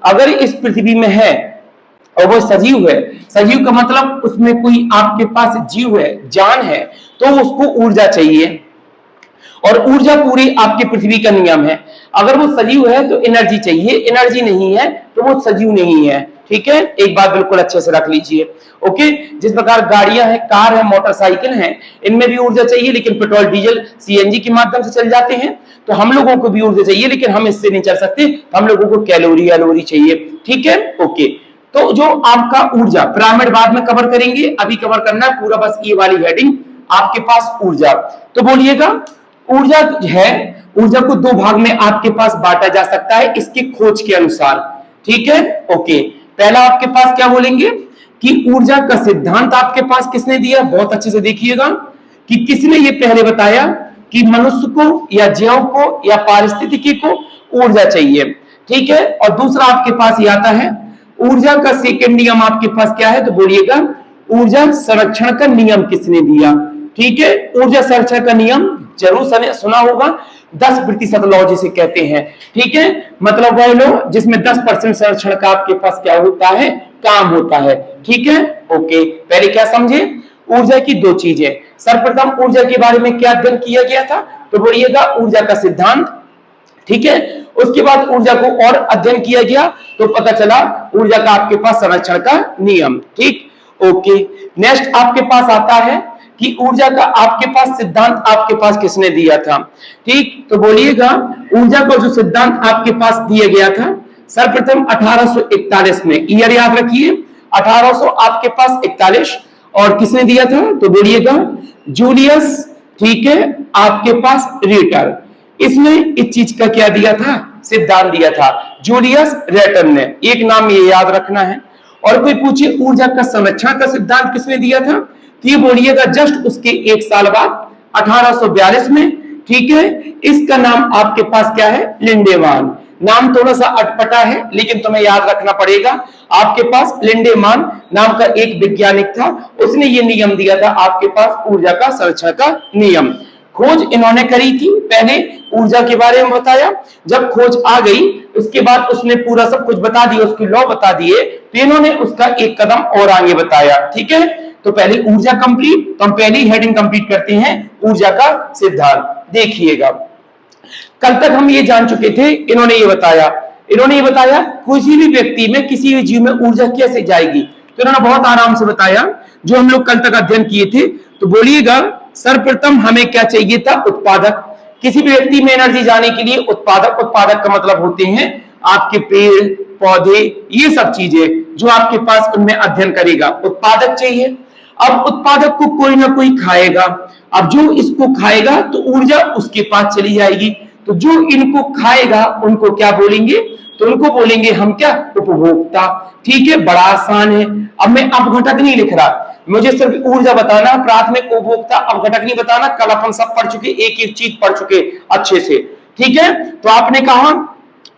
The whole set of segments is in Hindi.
अगर इस पृथ्वी में है और वो सजीव है, सजीव का मतलब उसमें कोई आपके पास जीव है, जान है, तो उसको ऊर्जा चाहिए और ऊर्जा पूरी आपकी पृथ्वी का नियम है। अगर वो सजीव है तो एनर्जी चाहिए, एनर्जी नहीं है तो वो सजीव नहीं है। ठीक है, एक बात बिल्कुल अच्छे से रख लीजिए। ओके, जिस प्रकार गाड़ियां हैं, कार है, मोटरसाइकिल है, इनमें भी ऊर्जा चाहिए, लेकिन पेट्रोल डीजल सीएनजी के माध्यम से चल जाते हैं। तो हम लोगों को भी ऊर्जा चाहिए, लेकिन हम इससे नहीं चल सकते, हम लोगों को कैलोरी चाहिए। ठीक है, ओके। तो जो आपका ऊर्जा पिरामिड बाद में कवर करेंगे, अभी कवर करना है पूरा बस ये वाली हेडिंग आपके पास ऊर्जा। तो बोलिएगा ऊर्जा है, ऊर्जा को दो भाग में आपके पास बांटा जा सकता है इसकी खोज के अनुसार। ठीक है, ओके। पहला आपके पास क्या बोलेंगे कि ऊर्जा का सिद्धांत आपके पास किसने दिया, बहुत अच्छे से देखिएगा कि किसने ये पहले बताया कि मनुष्य को या जीव को या पारिस्थितिकी को ऊर्जा चाहिए। ठीक है, और दूसरा आपके पास ये आता है ऊर्जा का सेकंड नियम आपके पास क्या है, तो बोलिएगा ऊर्जा संरक्षण का नियम किसने दिया। ठीक है, ऊर्जा संरक्षण का नियम जरूर सुना होगा, 10% लॉ जिसे कहते हैं। ठीक है, मतलब वह लो जिसमें 10% संरक्षण का आपके पास क्या होता है, काम होता है। ठीक है, ओके। पहले क्या समझे, ऊर्जा की दो चीजें। सर्वप्रथम ऊर्जा के बारे में क्या अध्ययन किया गया था, तो बोलिएगा ऊर्जा का सिद्धांत। ठीक है, उसके बाद ऊर्जा को और अध्ययन किया गया तो पता चला ऊर्जा का आपके पास संरक्षण का नियम। ठीक, ओके। नेक्स्ट आपके पास आता है कि ऊर्जा का आपके पास सिद्धांत आपके पास किसने दिया था। ठीक, तो बोलिएगा ऊर्जा का जो सिद्धांत आपके पास दिया गया था सर्वप्रथम 1841 में, ईयर याद रखिए 1800 आपके पास 41, और किसने दिया था, तो बोलिएगा जूलियस। ठीक है, आपके पास रीटर, इसने इस चीज का क्या दिया था, सिद्धांत दिया था, जूलियस रेटर ने। एक नाम ये याद रखना है। और कोई पूछे ऊर्जा का संरक्षण का सिद्धांत किसने दिया था, तो ये बोलिएगा जस्ट उसके एक साल बाद 1842 में। ठीक है, इसका नाम आपके पास क्या है, लिंडेमान। नाम थोड़ा सा अटपटा है लेकिन तुम्हें याद रखना पड़ेगा। आपके पास लिंडेमान नाम का एक वैज्ञानिक था, उसने ये नियम दिया था आपके पास ऊर्जा का संरक्षण का नियम। खोज इन्होंने करी थी, पहले ऊर्जा के बारे में बताया, जब खोज आ गई उसके बाद उसने पूरा सब कुछ बता दिया, उसके लॉ बता दिए, तो इन्होंने उसका एक कदम और आगे बताया। ठीक है, तो पहले ऊर्जा कंप्लीट, तो हम पहली हेडिंग कंप्लीट करते हैं ऊर्जा का सिद्धांत। देखिएगा कल तक हम ये जान चुके थे, इन्होंने ये बताया किसी भी व्यक्ति में, किसी भी जीव में ऊर्जा कैसे जाएगी, तो इन्होंने बहुत आराम से बताया जो हम लोग कल तक अध्ययन किए थे। तो बोलिएगा सर्वप्रथम हमें क्या चाहिए था, उत्पादक। किसी भी व्यक्ति में एनर्जी जाने के लिए उत्पादक का मतलब होते हैं आपके पेड़ पौधे, ये सब चीजें जो आपके पास उनमें अध्ययन करेगा, उत्पादक चाहिए। अब उत्पादक को कोई ना कोई खाएगा, अब जो इसको खाएगा तो ऊर्जा उसके पास चली जाएगी। तो जो इनको खाएगा उनको क्या बोलेंगे, तो उनको बोलेंगे हम क्या, उपभोक्ता। ठीक है, बड़ा आसान है। अब मैं अपघटक नहीं लिख रहा, मुझे सिर्फ ऊर्जा बताना, प्राथमिक, उपभोक्ता, अपघटक नहीं बताना। कल अपन सब पढ़ चुके, एक एक चीज पढ़ चुके अच्छे से। ठीक है, तो आपने कहा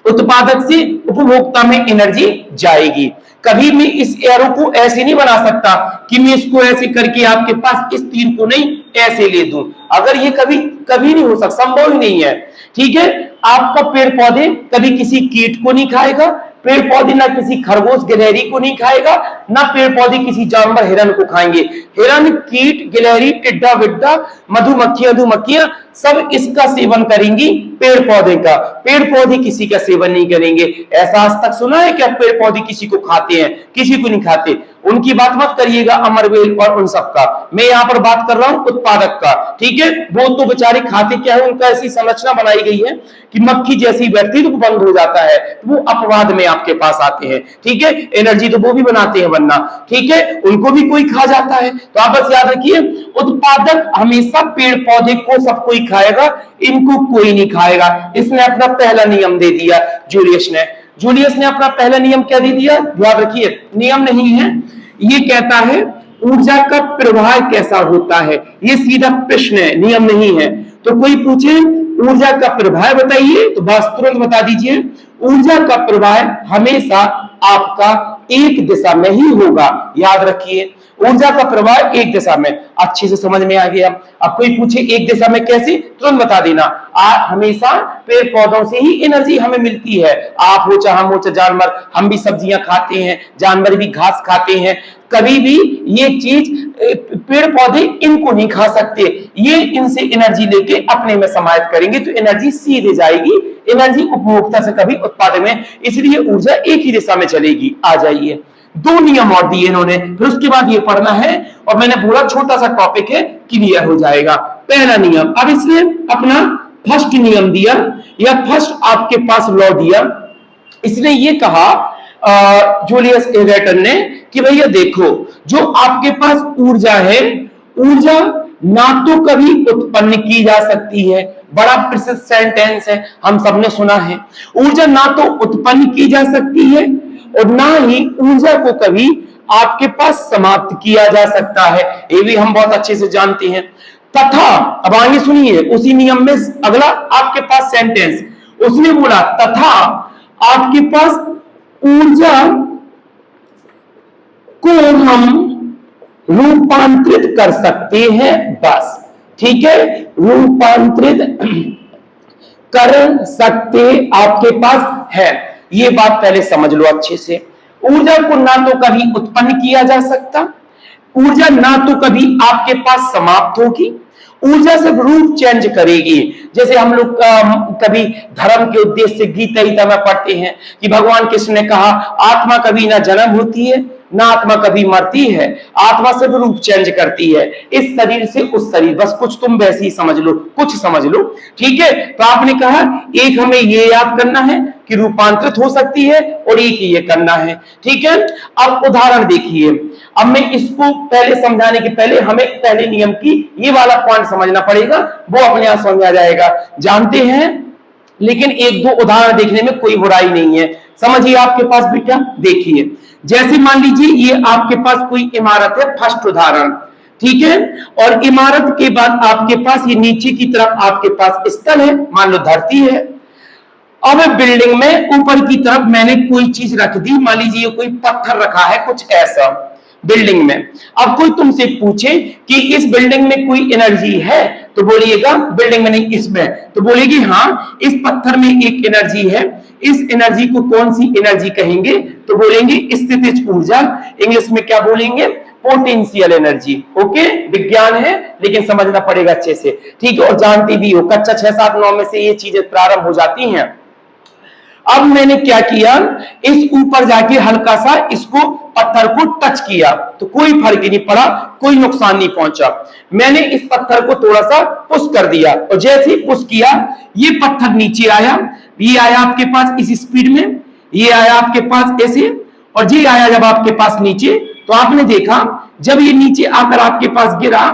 उत्पादक से उपभोक्ता में एनर्जी जाएगी। कभी मैं इस एरो को ऐसे नहीं बना सकता कि मैं इसको ऐसे करके आपके पास इस तीर को नहीं ऐसे ले दूं, अगर ये कभी नहीं हो सकता, संभव ही नहीं है। ठीक है, आपका पेड़ पौधे कभी किसी कीट को नहीं खाएगा, पेड़ पौधे ना किसी खरगोश गिलहरी को नहीं खाएगा, ना पेड़ पौधे किसी जानवर हिरन को खाएंगे। हिरन, कीट, गिलहरी, टिड्डा विड्डा, मधुमक्खियां सब इसका सेवन करेंगी, पेड़ पौधे का। पेड़ पौधे किसी का सेवन नहीं करेंगे। ऐसा आज तक सुना है क्या पेड़ पौधे किसी को खाते हैं, किसी को नहीं खाते। उनकी बात मत करिएगा, अमरवेल और उन सब का, मैं यहाँ पर बात कर रहा हूं उत्पादक का। ठीक है, वो तो बेचारे खाते क्या है, उनका ऐसी संरचना बनाई गई है कि मक्खी जैसी बैठती तो बंद हो जाता है, तो वो अपवाद में आपके पास आते हैं। ठीक है, एनर्जी तो वो भी बनाते हैं वरना। ठीक है, उनको भी कोई खा जाता है। तो आप बस याद रखिए उत्पादक हमेशा पेड़ पौधे को सब कोई खाएगा, इनको कोई नहीं खाएगा। इसने अपना पहला नियम दे दिया जूलियस ने अपना पहला नियम क्या दे दिया, याद रखिए, नियम नहीं है, ये कहता है ऊर्जा का प्रवाह कैसा होता है। ये सीधा प्रश्न है, नियम नहीं है। तो कोई पूछे ऊर्जा का प्रवाह बताइए, तो बस तुरंत बता दीजिए ऊर्जा का प्रवाह हमेशा आपका एक दिशा में ही होगा। याद रखिए ऊर्जा का प्रवाह एक दिशा में, अच्छे से समझ में आ गया। अब कोई पूछे एक दिशा में कैसे, तुरंत बता देना। हमेशा पेड़ पौधों से ही एनर्जी हमें मिलती है। आप हो चाहे हम हो चाहे जानवर, हम भी सब्जियां खाते हैं, जानवर भी घास खाते हैं। कभी भी ये चीज पेड़ पौधे इनको नहीं खा सकते, ये इनसे एनर्जी लेके अपने में समाहित करेंगे तो एनर्जी सीधे जाएगी, एनर्जी उपभोक्ता से कभी उत्पादन में, इसलिए ऊर्जा एक ही दिशा में चलेगी। आ जाइए, दो नियम और दिए इन्होंने, फिर उसके बाद ये पढ़ना है और मैंने पूरा छोटा सा टॉपिक है, क्लियर हो जाएगा। पहला नियम, अब इसने अपना फर्स्ट नियम दिया या फर्स्ट आपके पास लॉ दिया। इसने ये कहा जूलियस एगर्टन ने कि भैया देखो, जो आपके पास ऊर्जा है, ऊर्जा ना तो कभी उत्पन्न की जा सकती है, बड़ा प्रसिद्ध सेंटेंस है, हम सबने सुना है। ऊर्जा ना तो उत्पन्न की जा सकती है और ना ही ऊर्जा को कभी आपके पास समाप्त किया जा सकता है, ये भी हम बहुत अच्छे से जानते हैं। तथा, अब आगे सुनिए, उसी नियम में अगला आपके पास सेंटेंस, उसने बोला तथा आपके पास ऊर्जा को हम रूपांतरित कर सकते हैं, बस, ठीक है, रूपांतरित कर सकते आपके पास है। ये बात पहले समझ लो अच्छे से। ऊर्जा को ना तो कभी उत्पन्न किया जा सकता, ऊर्जा ना तो कभी आपके पास समाप्त होगी, ऊर्जा सिर्फ रूप चेंज करेगी। जैसे हम लोग कभी धर्म के उद्देश्य से गीता गीता में पढ़ते हैं कि भगवान कृष्ण ने कहा आत्मा कभी ना जन्म होती है ना आत्मा कभी मरती है, आत्मा सिर्फ रूप चेंज करती है, इस शरीर से उस शरीर, बस कुछ तुम वैसे ही समझ लो, कुछ समझ लो, ठीक है। तो आपने कहा एक हमें ये याद करना है कि रूपांतरित हो सकती है और एक ही ये करना है, ठीक है। अब उदाहरण देखिए, अब मैं इसको पहले समझाने के पहले हमें पहले नियम की ये वाला पॉइंट समझना पड़ेगा, वो अपने आप समझ आ जाएगा, जानते हैं, लेकिन एक दो उदाहरण देखने में कोई बुराई नहीं है। समझिए आपके पास बेटा, देखिए, जैसे मान लीजिए ये आपके पास कोई इमारत है, फर्स्ट उदाहरण, ठीक है, और इमारत के बाद आपके पास ये नीचे की तरफ आपके पास स्थल है, मान लो धरती है। अब बिल्डिंग में ऊपर की तरफ मैंने कोई चीज रख दी, मान लीजिए कोई पत्थर रखा है, कुछ ऐसा बिल्डिंग में। अब कोई तुमसे पूछे कि इस बिल्डिंग में कोई एनर्जी है, तो बोलिएगा बिल्डिंग में नहीं, इसमें, तो बोलेगी हाँ इस पत्थर में एक एनर्जी है। इस एनर्जी को कौन सी एनर्जी कहेंगे, तो बोलेंगे स्थितिज ऊर्जा, इंग्लिश में क्या बोलेंगे, पोटेंशियल एनर्जी। ओके, विज्ञान है लेकिन समझना पड़ेगा अच्छे से, ठीक है, और जानती भी हो, कक्षा 6, 7, 9 में से ये चीजें प्रारंभ हो जाती हैं। अब मैंने क्या किया, इस ऊपर जाके हल्का सा इसको पत्थर को टच किया तो कोई फर्क ही नहीं पड़ा, कोई नुकसान नहीं पहुंचा। मैंने इस पत्थर को थोड़ा सा पुश कर दिया और जैसे ही पुश किया ये पत्थर नीचे आया, ये आया आपके पास इस स्पीड में, ये आया आपके पास ऐसे, और ये आया जब आपके पास नीचे, तो आपने देखा जब ये नीचे आकर आपके पास गिरा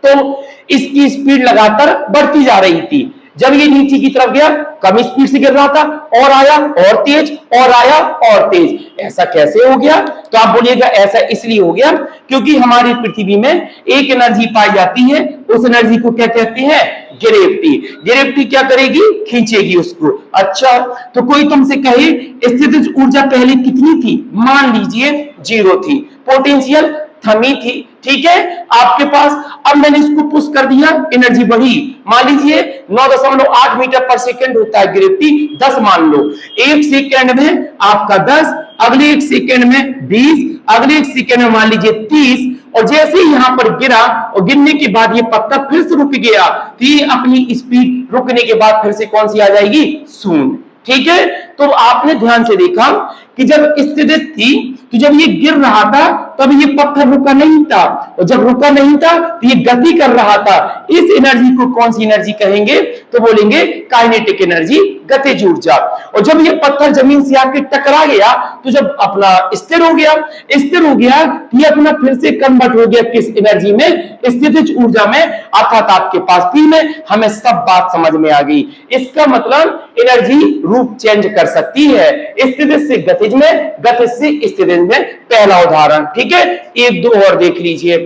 तो इसकी स्पीड लगातार बढ़ती जा रही थी। जब ये नीचे की तरफ गया कम स्पीड से गिर रहा था, और आया और तेज, और आया और तेज, ऐसा कैसे हो गया, तो आप बोलिएगा ऐसा इसलिए हो गया क्योंकि हमारी पृथ्वी में एक एनर्जी पाई जाती है, उस एनर्जी को क्या कहते हैं, ग्रेविटी। ग्रेविटी क्या करेगी, खींचेगी उसको। अच्छा, तो कोई तुमसे कहे स्थितिज ऊर्जा पहले कितनी थी, मान लीजिए 0 थी, पोटेंशियल थमी थी, ठीक है आपके पास। अब मैंने इसको पुश कर दिया, एनर्जी बढ़ी, मान लीजिए 9.8 मीटर पर सेकंड होता है ग्रेविटी, 10 मान लो, एक सेकंड में आपका 10, अगले एक सेकंड में 20, अगले एक सेकंड में मान लीजिए 30, और जैसे ही यहां पर गिरा और गिरने के बाद ये पत्थर फिर से रुक गया, तो ये अपनी स्पीड रुकने के बाद फिर से कौन सी आ जाएगी, शून्य, ठीक है। तो आपने ध्यान से देखा कि जब स्थिति थी तो जब ये गिर रहा था तब ये पत्थर रुका नहीं था, और जब रुका नहीं था तो ये गति कर रहा था। इस एनर्जी को कौन सी एनर्जी कहेंगे, तो बोलेंगे काइनेटिक एनर्जी, गतिज ऊर्जा। और जब ये पत्थर जमीन से आके टकरा गया तो जब अपना स्थिर हो गया, स्थिर हो गया, ये अपना फिर से कन्वर्ट हो गया किस एनर्जी में, स्थितिज ऊर्जा में, अर्थात आपके पास थी में। हमें सब बात समझ में आ गई। इसका मतलब एनर्जी रूप चेंज कर सकती है, स्थिति से गतिज में, गतिज से स्थितिज में, पहला उदाहरण, ठीक है। एक दो और देख लीजिए।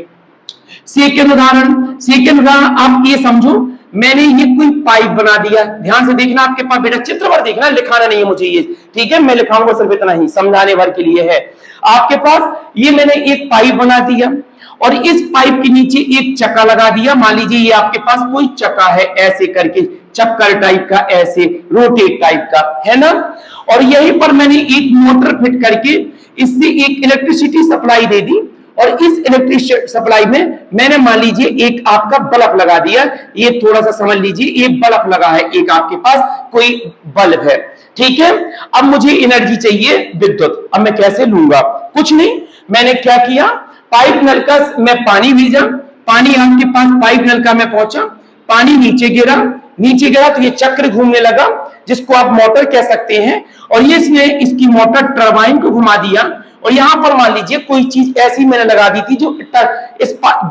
सेकंड उदाहरण आप ये समझो, मैंने ये कोई पाइप बना दिया, ध्यान से देखना, आपके पास बेटा चित्र भर देखना, लिखाना नहीं है मुझे ये, ठीक है, मैं लिखाऊंगा सिर्फ इतना ही, समझाने भर के लिए है। आपके पास ये मैंने एक पाइप बना दिया और इस पाइप के नीचे एक चक्का लगा दिया। मान लीजिए ये आपके पास कोई चक्का है, ऐसे करके चक्कर टाइप का, ऐसे रोटेट टाइप का, है ना। और यहीं पर मैंने एक मोटर फिट करके इससे एक इलेक्ट्रिसिटी सप्लाई दे दी और इस इलेक्ट्रिक सप्लाई में मैंने मान लीजिए एक आपका बल्ब लगा दिया। ये थोड़ा सा समझ लीजिए, एक बल्ब लगा है, एक आपके पास कोई बल्ब है, ठीक है। अब मुझे एनर्जी चाहिए विद्युत, अब मैं कैसे लूंगा, कुछ नहीं, मैंने क्या किया, पाइप नल का मैं पानी भेजा, पानी आपके पास पाइप नल का मैं पहुंचा, पानी नीचे गिरा, नीचे गिरा तो ये चक्र घूमने लगा, जिसको आप मोटर कह सकते हैं, और ये इसने इसकी मोटर टरबाइन को घुमा दिया। और यहां पर मान लीजिए कोई चीज ऐसी मैंने लगा दी थी जो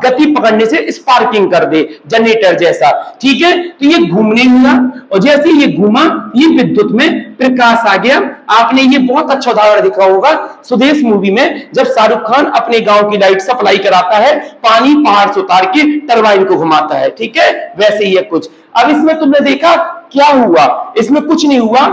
गति पकड़ने से स्पार्किंग कर दे, जनरेटर जैसा, ठीक है। तो ये घूमने हुआ और जैसे ये घूमा ये विद्युत में प्रकाश आ गया। आपने ये बहुत अच्छा उदाहरण देखा होगा स्वदेश मूवी में, जब शाहरुख खान अपने गांव की लाइट सप्लाई कराता है, पानी पहाड़ से उतार के टरबाइन को घुमाता है, ठीक है, वैसे ही है कुछ। अब इसमें तुमने देखा क्या हुआ, इसमें कुछ नहीं हुआ।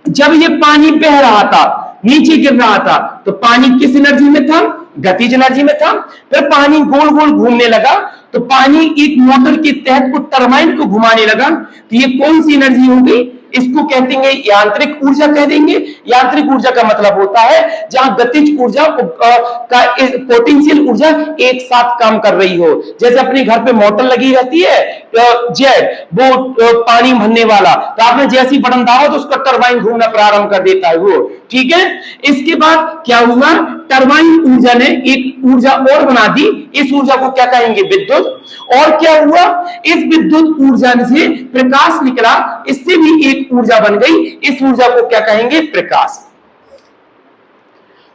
जब ये पानी बह रहा था, नीचे गिर रहा था, तो पानी किस एनर्जी में था, गतिज एनर्जी में था। फिर पानी गोल गोल घूमने लगा तो पानी एक मोटर के तहत को टरबाइन को घुमाने लगा। तो ये कौन सी एनर्जी होगी, इसको कहते हैं यांत्रिक ऊर्जा कह देंगे। यांत्रिक ऊर्जा का मतलब होता है जहां गतिज ऊर्जा का पोटेंशियल ऊर्जा एक साथ काम कर रही हो। जैसे अपने घर पे मोटर लगी रहती है जेट, वो पानी भरने वाला, तो आपने जैसे ही बटन दबाया तो उसका टरबाइन घूमना प्रारंभ कर देता है वो, ठीक है। इसके बाद क्या हुआ, टरबाइन ऊर्जा ने एक ऊर्जा और बना दी, इस ऊर्जा को क्या कहेंगे, विद्युत। और क्या हुआ, इस विद्युत ऊर्जा से प्रकाश निकला, इससे भी एक ऊर्जा बन गई, इस ऊर्जा को क्या कहेंगे, प्रकाश।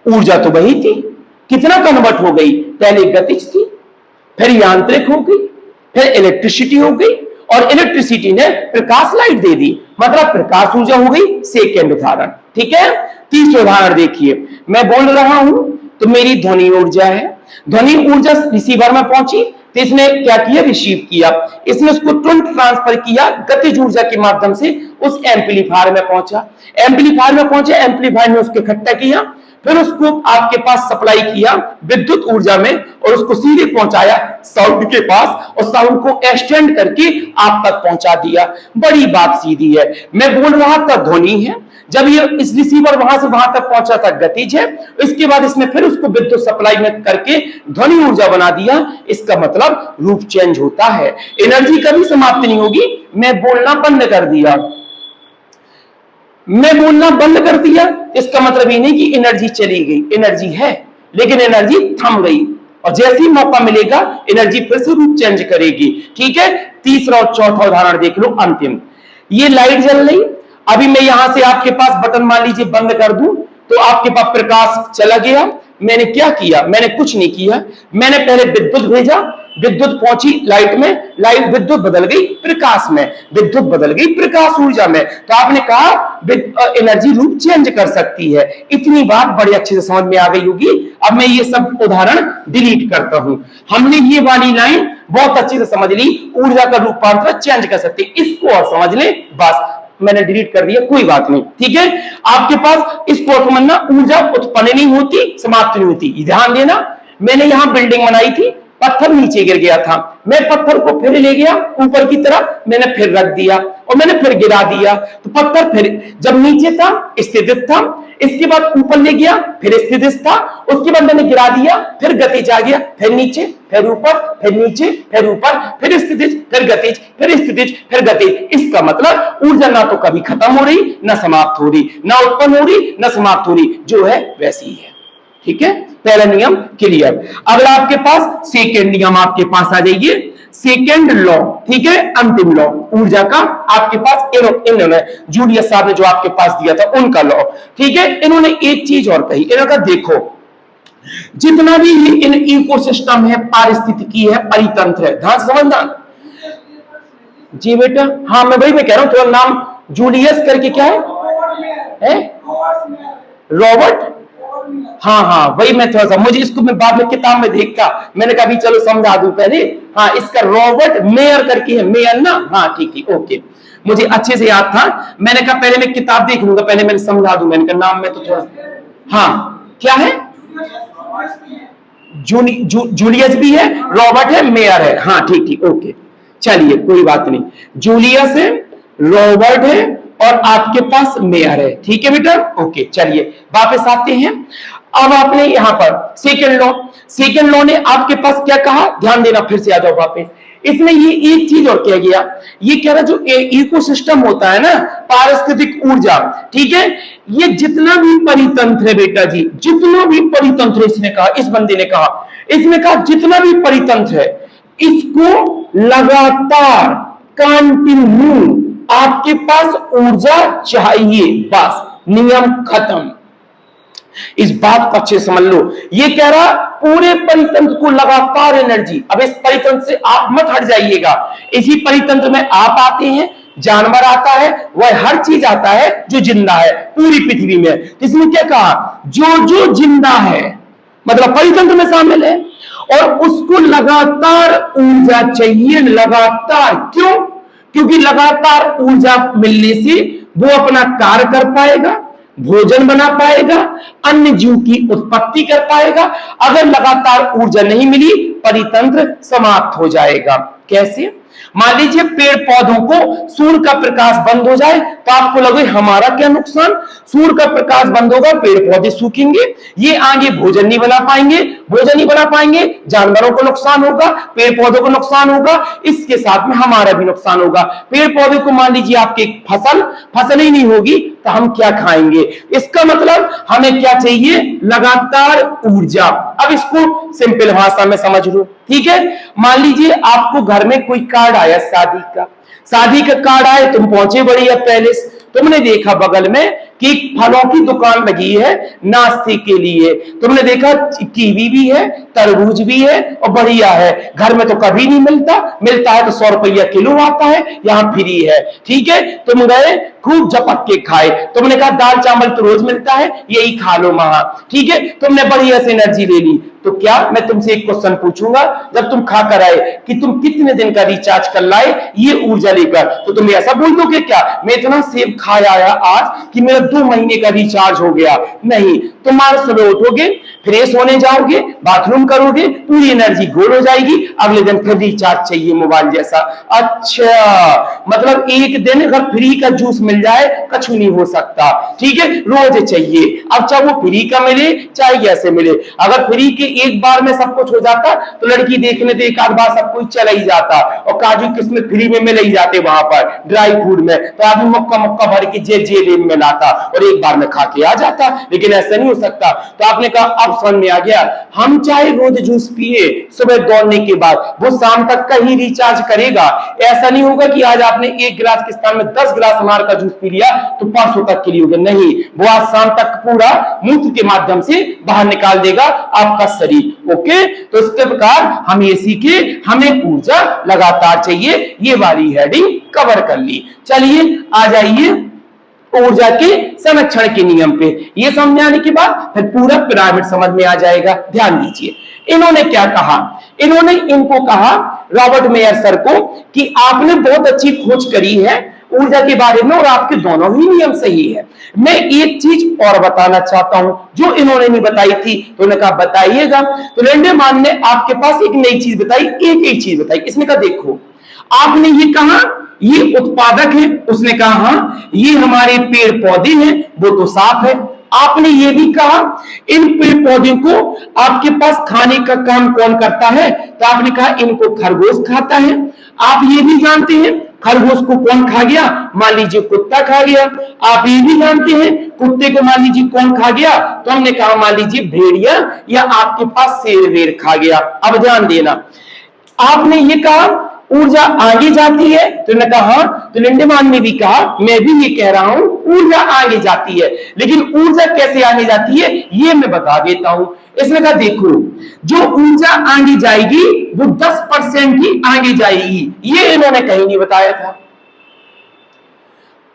ऊर्जा तो वही थी, कितना कन्वर्ट हो गई, पहले गतिज थी, फिर यांत्रिक हो गई, फिर इलेक्ट्रिसिटी हो गई, और इलेक्ट्रिसिटी ने प्रकाश लाइट दे दी, मतलब प्रकाश ऊर्जा हो गई। सेकेंड उदाहरण, ठीक है। तीसरा उदाहरण देखिए, मैं बोल रहा हूं तो मेरी ध्वनि ऊर्जा है, ध्वनि ऊर्जा रिसीवर में पहुंची तो इसने क्या किया, रिसीव किया, इसने उसको तुरंत ट्रांसफर किया गतिज ऊर्जा के माध्यम से उस एम्पलीफायर में पहुंचा, एम्पलीफायर में पहुंचे, एम्पलीफायर ने उसको इकट्ठा किया, फिर उसको आपके पास सप्लाई किया विद्युत ऊर्जा में और उसको सीधे पहुंचाया साउंड के पास, और साउंड को एक्सटेंड करके आप तक पहुंचा दिया। बड़ी बात सीधी है, मैं बोल रहा था ध्वनि है, जब ये इस रिसीवर वहां से वहां तक पहुंचा था गतिज है, इसके बाद इसने फिर उसको विद्युत सप्लाई में करके ध्वनि ऊर्जा बना दिया। इसका मतलब रूप चेंज होता है, एनर्जी कभी समाप्त नहीं होगी। मैं बोलना बंद कर दिया, मैं बोलना बंद कर दिया, इसका मतलब ये नहीं कि एनर्जी चली गई, एनर्जी है लेकिन एनर्जी थम गई, और जैसे ही मौका मिलेगा एनर्जी फिर से रूप चेंज करेगी, ठीक है। तीसरा और चौथा उदाहरण देख लो, अंतिम। ये लाइट जल रही, अभी मैं यहां से आपके पास बटन मान लीजिए बंद कर दूं तो आपके पास प्रकाश चला गया। मैंने क्या किया, मैंने कुछ नहीं किया, मैंने पहले विद्युत भेजा, विद्युत पहुंची लाइट में, लाइट विद्युत बदल गई प्रकाश में, विद्युत बदल गई प्रकाश ऊर्जा में। तो आपने कहा एनर्जी रूप चेंज कर सकती है। इतनी बात बड़ी अच्छे से समझ में आ गई होगी। अब मैं ये सब उदाहरण डिलीट करता हूं। हमने ये वाली लाइन बहुत अच्छे से समझ ली, ऊर्जा का रूपांतर चेंज कर सकते, इसको और समझ ले, बस मैंने डिलीट कर दिया, कोई बात नहीं, ठीक है। आपके पास इसको समझना, ऊर्जा उत्पन्न नहीं होती, समाप्त नहीं होती। ध्यान देना, मैंने यहां बिल्डिंग बनाई थी, पत्थर नीचे गिर गया था, मैं पत्थर को फिर ले गया ऊपर की तरफ, मैंने फिर रख दिया और मैंने फिर गिरा दिया, तो पत्थर फिर जब नीचे था स्थित था, इसके बाद ऊपर ले गया फिर स्थित था, उसके बाद मैंने गिरा दिया, फिर गतिज आ गया, फिर नीचे, फिर ऊपर, फिर नीचे, फिर ऊपर, फिर स्थितिज, फिर गतिज, फिर स्थितिज, फिर गतिज। इसका मतलब ऊर्जा ना तो कभी खत्म हो रही, ना समाप्त हो रही, ना उत्पन्न हो रही, ना समाप्त हो रही, जो है वैसी ही है, ठीक है। पहला नियम क्लियर। अगला आपके पास सेकेंड नियम आपके पास आ जाइए, सेकेंड लॉ, ठीक है, अंतिम लॉ ऊर्जा का आपके पास इन्होंने जूलियस साहब ने जो आपके पास दिया था उनका लॉ, ठीक है। इन्होंने एक चीज और कही, इन्होंने कहा देखो जितना भी इन इकोसिस्टम है, पारिस्थितिकी है, परितंत्र है, ध्यान से समझना जी बेटा। हाँ मैं वही मैं कह रहा हूं, थोड़ा नाम जूलियस करके क्या है? रॉबर्ट, हाँ हाँ वही मैं थोड़ा सा, मुझे इसको मैं बाद में किताब में देखता, मैंने कहा चलो समझा दूं पहले, हाँ, इसका रॉबर्ट मेयर करके है, मेयर ना, हाँ ठीक ठीक, ओके, मुझे अच्छे से याद था। मैंने कहा पहले मैं किताब देख लूंगा, पहले मैंने समझा दूं, मैंने कहा नाम में तो थोड़ा, हाँ क्या है, जूलियस भी है, रॉबर्ट है, मेयर है, हाँ ठीक ठीक, ओके, चलिए कोई बात नहीं, जूलियस है, रॉबर्ट है और आपके पास मेयर है, ठीक है बेटा, ओके। चलिए वापस आते हैं। अब आपने यहां पर सेकेंड लॉ ने आपके पास क्या कहा, ध्यान देना, फिर से आ जाओ वापस। इसमें ये एक चीज और कह गया, ये कह रहा जो इकोसिस्टम होता है ना, पारिस्थितिक ऊर्जा, ठीक है, ये जितना भी परितंत्र है बेटा जी, जितना भी परितंत्र, इसने कहा, इस बंदे ने कहा, इसने कहा जितना भी परितंत्र है, इसको लगातार कंटिन्यू आपके पास ऊर्जा चाहिए, बस नियम खत्म। इस बात को अच्छे समझ लो, ये कह रहा पूरे परितंत्र को लगातार एनर्जी। अब इस परितंत्र से आप मत हट जाइएगा, इसी परितंत्र में आप आते हैं, जानवर आता है, वह हर चीज आता है जो जिंदा है पूरी पृथ्वी में। तो इसमें क्या कहा, जो जो जिंदा है मतलब परितंत्र में शामिल है, और उसको लगातार ऊर्जा चाहिए, लगातार। क्यों? क्योंकि लगातार ऊर्जा मिलने से वो अपना कार्य कर पाएगा, भोजन बना पाएगा, अन्य जीव की उत्पत्ति कर पाएगा। अगर लगातार ऊर्जा नहीं मिली, परितंत्र समाप्त हो जाएगा। कैसे? मान लीजिए पेड़ पौधों को सूर्य का प्रकाश बंद हो जाए, तो आपको लगे हमारा क्या नुकसान, सूर्य का प्रकाश बंद होगा, पेड़ पौधे सूखेंगे, ये आगे भोजन नहीं बना पाएंगे, भोजन नहीं बना पाएंगे, जानवरों को नुकसान होगा, पेड़ पौधों को नुकसान होगा, इसके साथ में हमारा भी नुकसान होगा। पेड़ पौधे को मान लीजिए आपकी फसल ही नहीं होगी, तो हम क्या खाएंगे? इसका मतलब हमें क्या चाहिए, लगातार ऊर्जा। अब इसको सिंपल भाषा में समझ लो, ठीक है। मान लीजिए आपको घर में कोई कार्ड आया शादी का कार्ड आया, तुम पहुंचे बढ़िया पैलेस, तुमने देखा बगल में कि फलों की दुकान लगी है नाश्ते के लिए, तुमने देखा कीवी भी है, तरबूज भी है और बढ़िया है। घर में तो कभी नहीं मिलता है तो 100 रुपया किलो आता है, यहाँ फ्री है, ठीक है। तुम गए, खूब झपक के खाए, तुमने कहा दाल चावल तो रोज मिलता है, यही खा लो महा, ठीक है, तुमने बढ़िया से एनर्जी ले ली। तो क्या मैं तुमसे एक क्वेश्चन पूछूंगा, जब तुम खा कर आए कि तुम कितने दिन का रिचार्ज कर लाए ये ऊर्जा लेकर, तो तुम ऐसा बोल दोगे क्या, मैं इतना सेब खाया आया आज कि मेरा 2 महीने का रिचार्ज हो गया? नहीं, तुम सुबह उठोगे, फ्रेश होने जाओगे, बाथरूम करोगे, पूरी एनर्जी गोल हो जाएगी, अगले दिन फिर रिचार्ज चाहिए मोबाइल जैसा। अच्छा, मतलब एक दिन अगर फ्री का जूस मिल जाए कुछ नहीं हो सकता, ठीक है, रोज चाहिए। अब चाहे वो फ्री का मिले चाहे कैसे मिले, अगर फ्री के एक बार में सब कुछ हो जाता तो लड़की देखने तो एक आध बार सब कुछ चला ही जाता, और काजू किस्में फ्री में मिल ही जाते वहां पर ड्राई फूड में, तो आदमी मुक्का भर के जे में लाता और एक बार में खा के आ जाता। लेकिन ऐसा नहीं हो सकता। तो आपने कहा अब समझ में आ गया, हम चाहे रोज जूस पिए सुबह दौड़ने के बाद, वो शाम तक का ही रिचार्ज करेगा। ऐसा नहीं होगा कि आज आपने 1 गिलास के स्थान में 10 गिलास अनार का जूस पी लिया तो 500 तक के लिए होगा, नहीं, वो आज शाम तक पूरा मूत्र के माध्यम से बाहर निकाल देगा आपका शरीर। ओके, तो इस प्रकार हम ये सीखे, हमें ऊर्जा लगातार चाहिए, ये वाली हेडिंग कवर कर ली। चलिए आ जाइए ऊर्जा के संरक्षण के नियम पे। ये समझ आने के बाद फिर पूरा पिरामिड समझ में आ जाएगा। ध्यान दीजिए, इन्होंने क्या कहा, इन्होंने इनको कहा रॉबर्ट मेयर सर को कि आपने बहुत अच्छी खोज करी है ऊर्जा के बारे में और आपके दोनों ही नियम सही है। मैं एक चीज और बताना चाहता हूं जो इन्होंने नहीं बताई थी, तो उन्होंने कहा बताइएगा। तो लेंडेमान ने आपके पास एक नई चीज बताई, एक चीज बताई। इसने कहा देखो, आपने ये कहा ये उत्पादक है, उसने कहा हाँ ये हमारे पेड़ पौधे हैं, वो तो साफ है। आपने ये भी कहा इन पेड़ पौधों को आपके पास खाने का काम कौन करता है, तो आपने कहा इनको खरगोश खाता है। आप ये भी जानते हैं खरगोश को कौन खा गया, मान लीजिए कुत्ता खा गया। आप ये भी जानते हैं कुत्ते को मान लीजिए कौन खा गया, तो हमने कहा मान लीजिए भेड़िया या आपके पास शेर वेर खा गया। अब ध्यान देना, आपने ये कहा ऊर्जा आगे जाती है, तो ने कहा हाँ, तो लिंडेमान ने भी कहा मैं भी ये कह रहा हूं ऊर्जा आगे जाती है। लेकिन ऊर्जा कैसे आगे जाती है ये मैं बता देता हूं। इसने कहा देखो, जो ऊर्जा आगे जाएगी वो 10% ही आगे जाएगी, ये इन्होंने कहीं नहीं बताया था।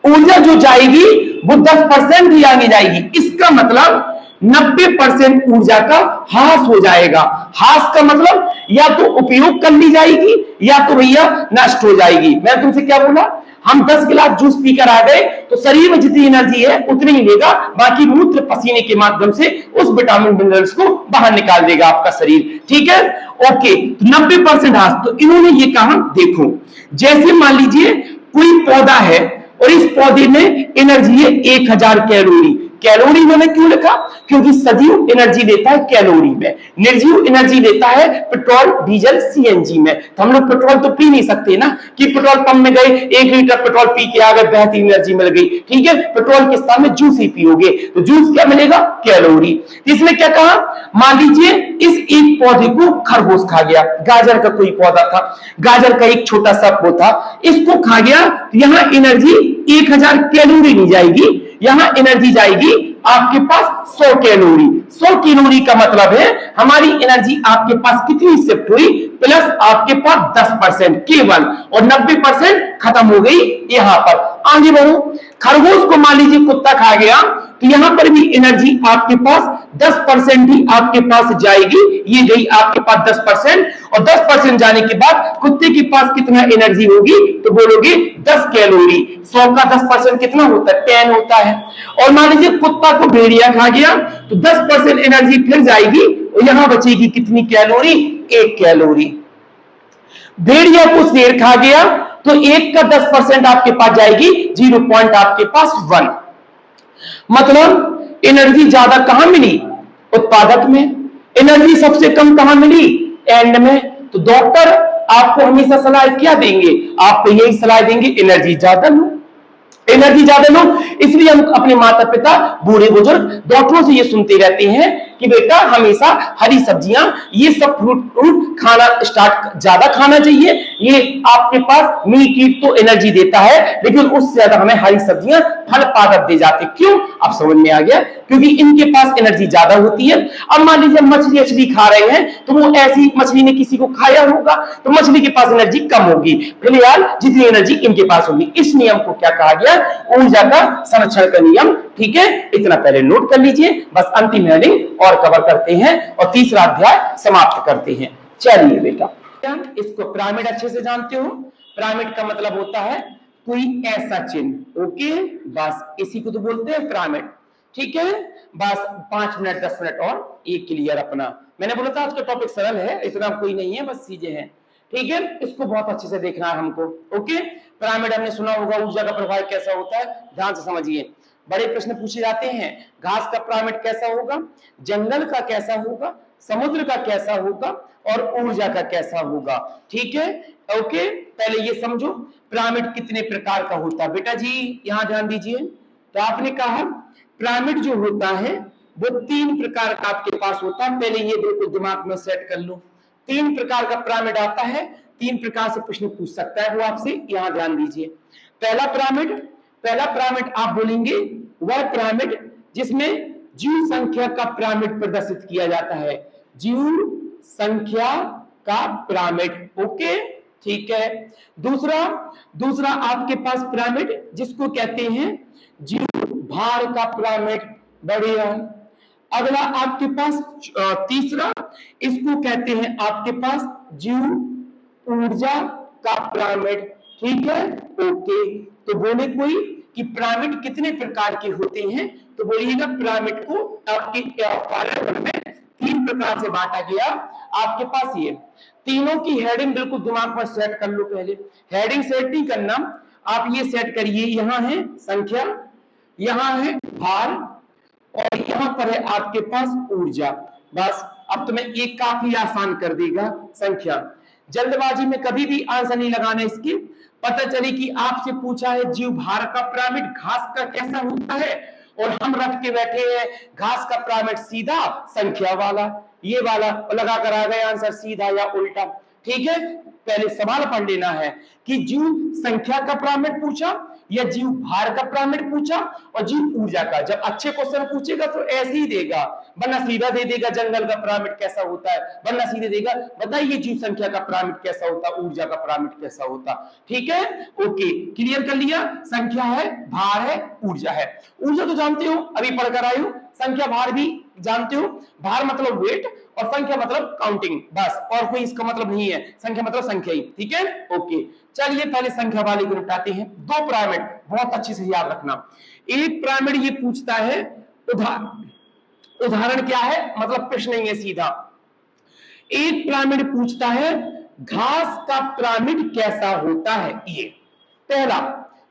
ऊर्जा जो जाएगी वो 10% ही आगे जाएगी। इसका मतलब 90% ऊर्जा का ह्रास हो जाएगा। ह्रास का मतलब या तो उपयोग कर ली जाएगी या तो भैया नष्ट हो जाएगी। मैं तुमसे क्या बोला, हम 10 गिलास जूस पीकर आ गए तो शरीर में जितनी एनर्जी है उतनी ही लेगा, बाकी मूत्र पसीने के माध्यम से उस विटामिन मिनरल्स को बाहर निकाल देगा आपका शरीर। ठीक है, ओके। 90% ह्रास, तो इन्होंने ये कहा, देखो जैसे मान लीजिए कोई पौधा है और इस पौधे में एनर्जी है 1000 कैलोरी। कैलोरी मैंने क्यों लिखा, क्योंकि सजीव एनर्जी लेता है कैलोरी में, निर्जीव एनर्जी लेता है पेट्रोल डीजल सीएनजी में। तो हम लोग पेट्रोल तो पी नहीं सकते ना कि पेट्रोल पंप में गए 1 लीटर पेट्रोल पी के आ गए, बेहतरीन एनर्जी मिल गई। ठीक है, पेट्रोल के स्थान में जूस ही पियोगे तो जूस क्या मिलेगा, कैलोरी। इसमें क्या कहा, मान लीजिए इस एक पौधे को खरगोश खा गया, गाजर का कोई पौधा था, गाजर का एक छोटा सा वो था, इसको खा गया, तो यहां एनर्जी 1000 कैलोरी नहीं जाएगी, यहां एनर्जी जाएगी आपके पास 100 कैलोरी। 100 कैलोरी का मतलब है हमारी एनर्जी आपके पास कितनी शिफ्ट हुई, प्लस आपके पास 10% केवल, और 90% खत्म हो गई यहां पर। आगे बढ़ो, खरगोश को मान लीजिए कुत्ता खा गया तो यहां पर भी एनर्जी आपके पास 10% ही आपके पास जाएगी, ये गई आपके पास 10%, और 10% जाने के बाद कुत्ते के पास कितना एनर्जी होगी, तो बोलोगे 10 कैलोरी। 100 का 10% कितना होता है, 10 होता है। और मान लीजिए कुत्ता को भेड़िया खा गया तो 10% एनर्जी फिर जाएगी, और यहां बचेगी कितनी कैलोरी, 1 कैलोरी। भेड़िया को शेर खा गया तो 1 का 10% आपके पास जाएगी, 0 पॉइंट आपके पास 1। मतलब एनर्जी ज्यादा कहां मिली, उत्पादक में, एनर्जी सबसे कम कहां मिली, एंड में। तो डॉक्टर आपको हमेशा सलाह क्या देंगे, आपको यही सलाह देंगे एनर्जी ज्यादा लो, एनर्जी ज्यादा लो। इसलिए हम अपने माता पिता बूढ़े बुजुर्ग डॉक्टरों से ये सुनते रहते हैं कि बेटा हमेशा हरी सब्जियां, ये सब फ्रूट खाना स्टार्ट ज्यादा खाना चाहिए, ये आपके पास मीट ईट तो एनर्जी देता है लेकिन उससे ज्यादा हमें हरी सब्जियां फल पादप दे जाते। क्यों, अब समझ में आ गया, क्योंकि इनके पास एनर्जी ज्यादा होती है। अब मान लीजिए मछली अछली खा रहे हैं तो वो ऐसी मछली ने किसी को खाया होगा तो मछली के पास एनर्जी कम होगी, फिलहाल जितनी एनर्जी इनके पास होगी। इस नियम को क्या कहा गया, ऊर्जा का संरक्षण का नियम। ठीक है, इतना पहले नोट कर लीजिए, बस अंतिम हेडिंग और कवर करते हैं और तीसरा अध्याय समाप्त करते हैं। चलिए बेटा, इसको पिरामिड अच्छे से जानते हो, पिरामिड का मतलब होता है कोई ऐसा चिन्ह। ओके, बस इसी को तो बोलते हैं पिरामिड। ठीक है, बस 5 मिनट 10 मिनट और एक क्लियर अपना। मैंने बोला था आज का टॉपिक सरल है, इतना कोई नहीं है, बस चीजें हैं। ठीक है, इसको बहुत अच्छे से देखना है हमको। ओके, पिरामिड हमने सुना होगा, ऊर्जा का प्रभाव कैसा होता है, ध्यान से समझिए। बड़े प्रश्न पूछे जाते हैं, घास का पिरामिड कैसा होगा, जंगल का कैसा होगा, समुद्र का कैसा होगा और ऊर्जा का कैसा होगा। ठीक है, ओके, पहले ये समझो पिरामिड कितने प्रकार का होता है। बेटा जी यहां ध्यान दीजिए, तो आपने कहा पिरामिड जो होता है वो 3 प्रकार का आपके पास होता है। पहले ये बिल्कुल दिमाग में सेट कर लो, 3 प्रकार का पिरामिड आता है, 3 प्रकार से प्रश्न पूछ सकता है वो आपसे, यहां ध्यान दीजिए। पहला पिरामिड आप बोलेंगे वह पिरामिड जिसमें जीव संख्या का पिरामिड प्रदर्शित किया जाता है, जीव संख्या का पिरामिड। ओके, ठीक है। दूसरा आपके पास पिरामिड जिसको कहते हैं जीव भार का पिरामिड। बढ़िया। अगला आपके पास तीसरा, इसको कहते हैं आपके पास जीव ऊर्जा का पिरामिड। ठीक है, ओके। तो बोले कोई कि पिरामिड कितने प्रकार के होते हैं, तो बोलिएगा पिरामिड को आपके पर्यावरण में 3 प्रकार से बांटा गया। आपके पास ये तीनों की हेडिंग बिल्कुल दिमाग पर सेट कर लो। पहले हेडिंग सेट नहीं करना, आप ये सेट करिए, यहां है संख्या, यहां है भार और यहां पर है आपके पास ऊर्जा। बस अब तुम्हें एक काफी आसान कर देगा संख्या। जल्दबाजी में कभी भी आंसर नहीं लगाना इसके, पता चले कि आपसे पूछा है जीव भार का पिरामिड घास का कैसा होता है और हम रख के बैठे हैं घास का पिरामिड सीधा संख्या वाला, ये वाला लगा कर आ गए आंसर सीधा या उल्टा। ठीक है, पहले सवाल पढ़ लेना है कि जीव संख्या का पिरामिड पूछा या जीव भार का पिरामिड पूछा और जीव ऊर्जा का। जब अच्छे क्वेश्चन पूछेगा तो ऐसे ही देगा, वरना सीधा दे देगा जंगल का पिरामिड कैसा होता है, वरना सीधे देगा बताइए जीव संख्या का पिरामिड कैसा होता, ऊर्जा का पिरामिड कैसा होता। ठीक है, ओके, क्लियर कर लिया। संख्या है, भार है, ऊर्जा है। ऊर्जा तो जानते हो, अभी पढ़कर आए हो, संख्या भार भी जानते हो, भार मतलब वेट और संख्या मतलब काउंटिंग, बस और कोई इसका मतलब नहीं है, संख्या मतलब संख्या ही, ठीक है। ओके, चलिए पहले संख्या वाले को निपटाते हैं। दो पिरामिड, बहुत अच्छे से याद रखना। एक पिरामिड ये पूछता है उदाहरण क्या है, मतलब प्रश्न नहीं है सीधा। एक पिरामिड पूछता है घास का पिरामिड कैसा होता है, ये पहला,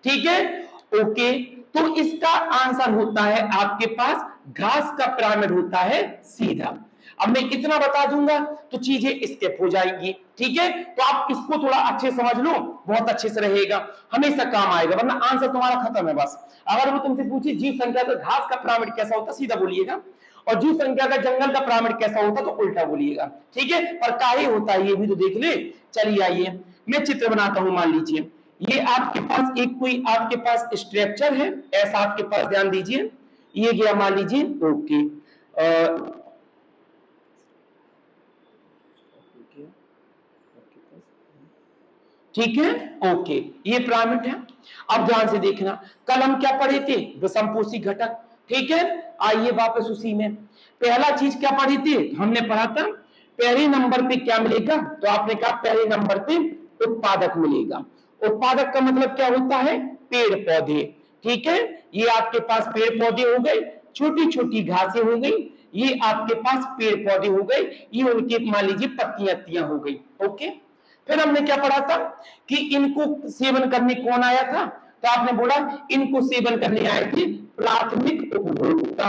ठीक है। ओके, तो इसका आंसर होता है आपके पास घास का पिरामिड होता है सीधा। अब मैं इतना बता दूंगा तो चीजें स्किप हो जाएंगी, ठीक है। तो आप इसको थोड़ा अच्छे समझ लो, बहुत अच्छे से रहेगा, हमेशा काम आएगा, वरना आंसर तुम्हारा खत्म है बस। अगर वो तुमसे पूछे जीव संख्या का घास का पिरामिड कैसा होता, सीधा बोलिएगा, और जीव संख्या का जंगल का पिरामिड कैसा होता तो उल्टा बोलिएगा, ठीक है। पर काहे होता है ये भी तो देख ले। चलिए आइए मैं चित्र बनाता हूं, मान लीजिए ये आपके पास एक कोई आपके पास स्ट्रक्चर है, ऐसा आपके पास, ध्यान दीजिए, ये गया मान लीजिए, ओके, ठीक है, ओके, ये पिरामिड है। अब ध्यान से देखना, कल हम क्या पढ़े थे, विषमपोषी घटक, ठीक है। आइए वापस उसी में, पहला चीज क्या पढ़ी थी, हमने पढ़ा था पहले नंबर पे क्या मिलेगा, तो आपने कहा पहले नंबर पे उत्पादक मिलेगा। उत्पादक का मतलब क्या होता है, पेड़ पौधे, ठीक है। ये आपके पास पेड़ पौधे हो गए, छोटी छोटी घासें हो गई, ये आपके पास पेड़ पौधे हो गए, ये उनके मान लीजिए पत्तियां हो गई, ओके। फिर हमने क्या पढ़ा था कि इनको सेवन करने कौन आया था, तो आपने बोला इनको सेवन करने आए थे प्राथमिक उपभोक्ता,